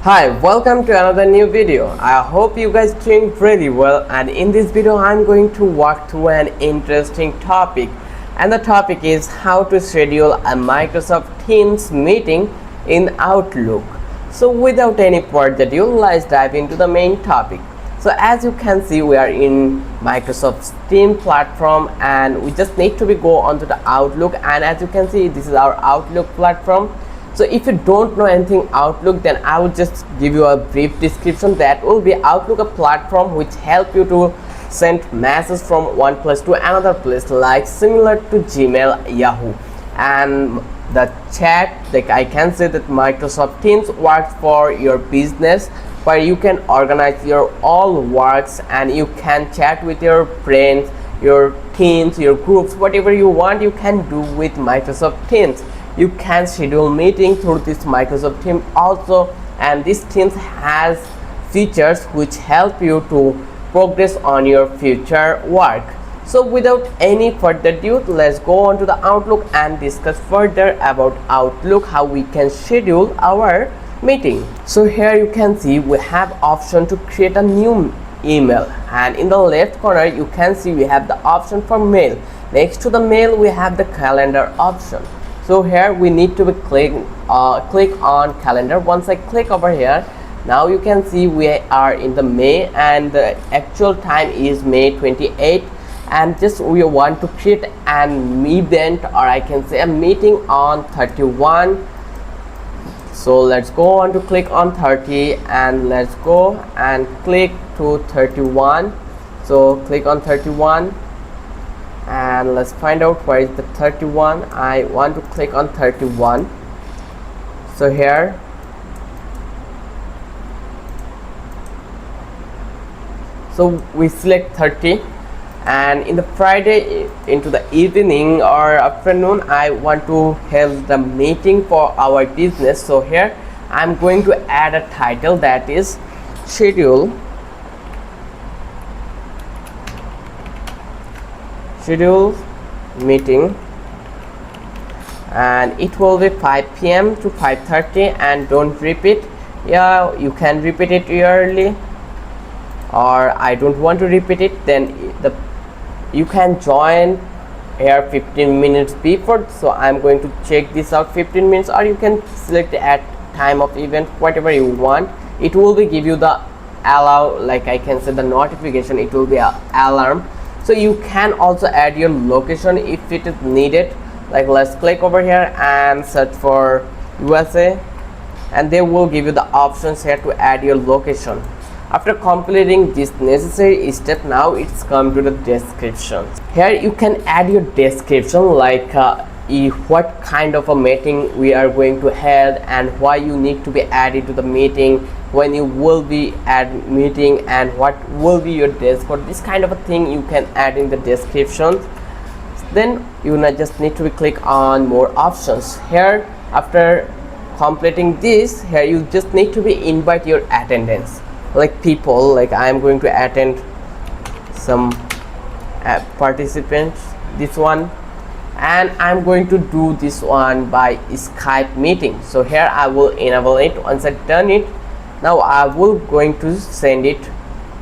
Hi, welcome to another new video. I hope you guys doing pretty well, and in this video I'm going to walk through an interesting topic, and the topic is how to schedule a Microsoft Teams meeting in Outlook. So without any further ado, let's dive into the main topic. So as you can see, we are in Microsoft's Teams platform and we just need to go onto the Outlook, and as you can see, this is our Outlook platform. So if you don't know anything Outlook, then I will just give you a brief description. That will be Outlook, a platform which help you to send messages from one place to another place, like similar to Gmail, Yahoo. And the chat, like I can say that Microsoft Teams works for your business, where you can organize your all works and you can chat with your friends, your teams, your groups, whatever you want you can do with Microsoft Teams. You can schedule meeting through this Microsoft Teams also, and this Teams has features which help you to progress on your future work. So without any further ado, let's go on to the Outlook and discuss further about Outlook, how we can schedule our meeting. So here you can see we have option to create a new email, and in the left corner you can see we have the option for mail. Next to the mail we have the calendar option. So here we need to click on calendar. Once I click over here, now you can see we are in the May, and the actual time is May 28, and just we want to create an event, or I can say a meeting on 31. So let's go on to click on 30, and let's go and click to 31. So click on 31, and let's find out where is the 31. I want to click on 31. So here, so we select 30, and in the Friday into the evening or afternoon I want to have the meeting for our business. So here I'm going to add a title, that is schedule meeting, and it will be 5 p.m. to 5:30, and don't repeat. Yeah, you can repeat it early, or I don't want to repeat it, then you can join here 15 minutes before. So I'm going to check this out 15 minutes, or you can select at time of event, whatever you want. It will be give you the allow, like I can say the notification, it will be a alarm. So you can also add your location if it is needed. Like let's click over here and search for USA, and they will give you the options here to add your location. After completing this necessary step, now it's come to the description. Here you can add your description, like what kind of a meeting we are going to have, and why you need to be added to the meeting, when you will be at meeting, and what will be your dress code. This kind of a thing you can add in the description. Then you just need to click on more options. Here after completing this, here you just need to be invite your attendance, like people, like I am going to attend some participants, this one, and I'm going to do this one by Skype meeting. So here I will enable it. Once I've done it, now I will going to send it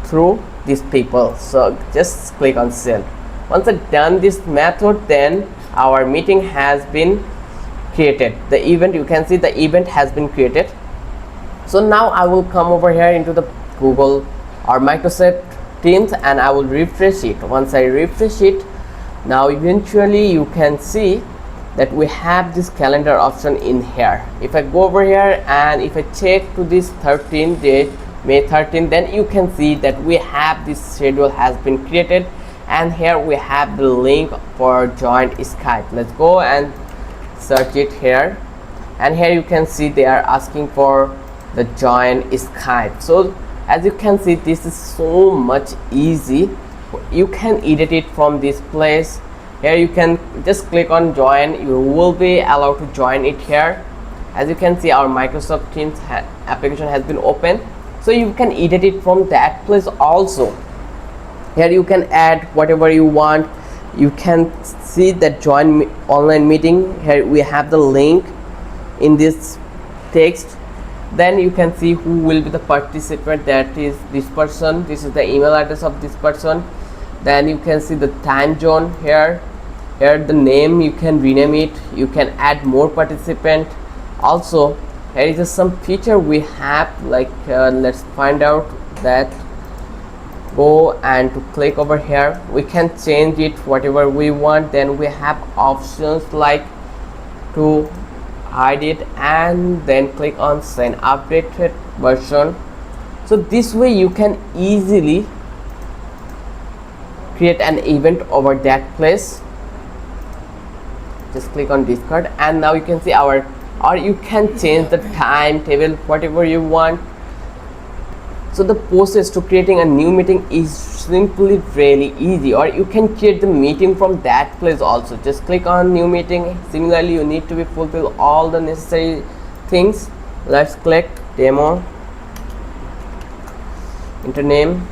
through these people. So just click on send. Once I've done this method, then our meeting has been created. The event, you can see the event has been created. So now I will come over here into the Google or Microsoft Teams, and I will refresh it. Once I refresh it, now eventually you can see that we have this calendar option in here. If I go over here and if I check to this 13th date, May 13th, then you can see that we have this schedule has been created, and here we have the link for join Skype. Let's go and search it here, and here you can see they are asking for the join Skype. So as you can see, this is so much easy. You can edit it from this place. Here you can just click on join, you will be allowed to join it here. As you can see, our Microsoft Teams application has been opened, so you can edit it from that place also. Here you can add whatever you want. You can see that join online meeting. Here we have the link in this text, then you can see who will be the participant, that is this person, this is the email address of this person. Then you can see the time zone here, the name, you can rename it, you can add more participant. Also here is some feature we have, like let's find out that. Go and to click over here, we can change it whatever we want. Then we have options like to hide it, and then click on send updated version. So this way you can easily create an event over that place. Just click on discard, and now you can see our, or you can change the timetable whatever you want. So the process to creating a new meeting is simply really easy, or you can create the meeting from that place also. Just click on new meeting. Similarly, you need to be fulfill all the necessary things. Let's click demo, enter name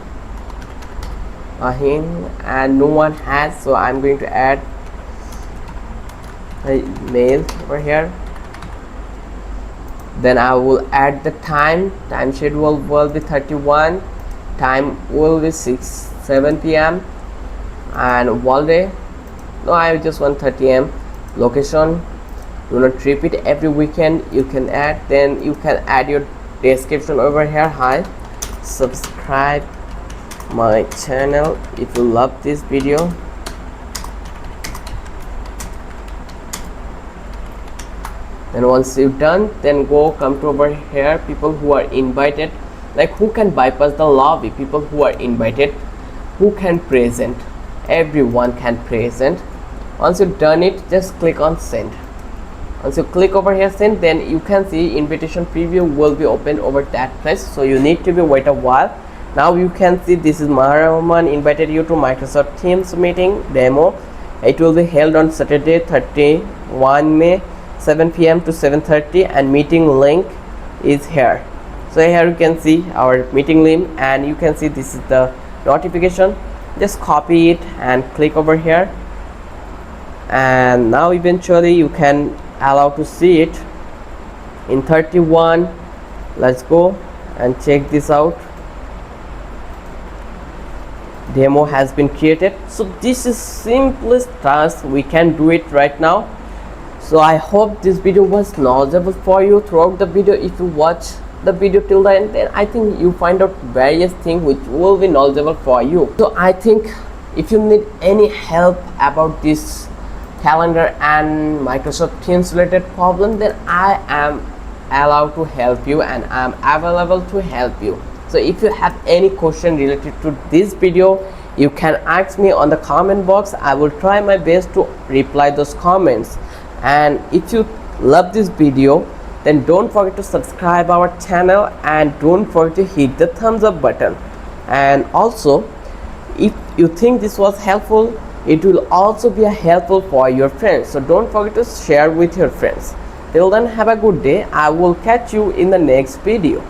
Ahin, and no one has, so I'm going to add a mail over here. Then I will add the time schedule will be 31, time will be 7 p.m. and holiday, no, I just want 30 a.m. location, do not repeat every weekend, you can add. Then you can add your description over here. Hi, subscribe my channel if you love this video. And once you're done, then come to over here, people who are invited, like who can bypass the lobby, people who are invited, who can present, everyone can present. Once you've done it, just click on send. Once you click over here send, then you can see invitation preview will be open over that place, so you need to be wait a while. Now you can see this is Mahar Rahman invited you to Microsoft Teams meeting demo. It will be held on Saturday 31 May 7 p.m. to 7:30, and meeting link is here. So here you can see our meeting link, and you can see this is the notification. Just copy it and click over here, and now eventually you can allow to see it in 31. Let's go and check this out. Demo has been created. So this is simplest task, we can do it right now. So I hope this video was knowledgeable for you. Throughout the video, if you watch the video till the end, then I think you find out various things which will be knowledgeable for you. So I think if you need any help about this calendar and Microsoft Teams related problem, then I am allowed to help you, and I am available to help you. So if you have any question related to this video, you can ask me on the comment box. I will try my best to reply those comments. And if you love this video, then don't forget to subscribe our channel, and don't forget to hit the thumbs up button. And also, if you think this was helpful, it will also be helpful for your friends, so don't forget to share with your friends. Till then, have a good day. I will catch you in the next video.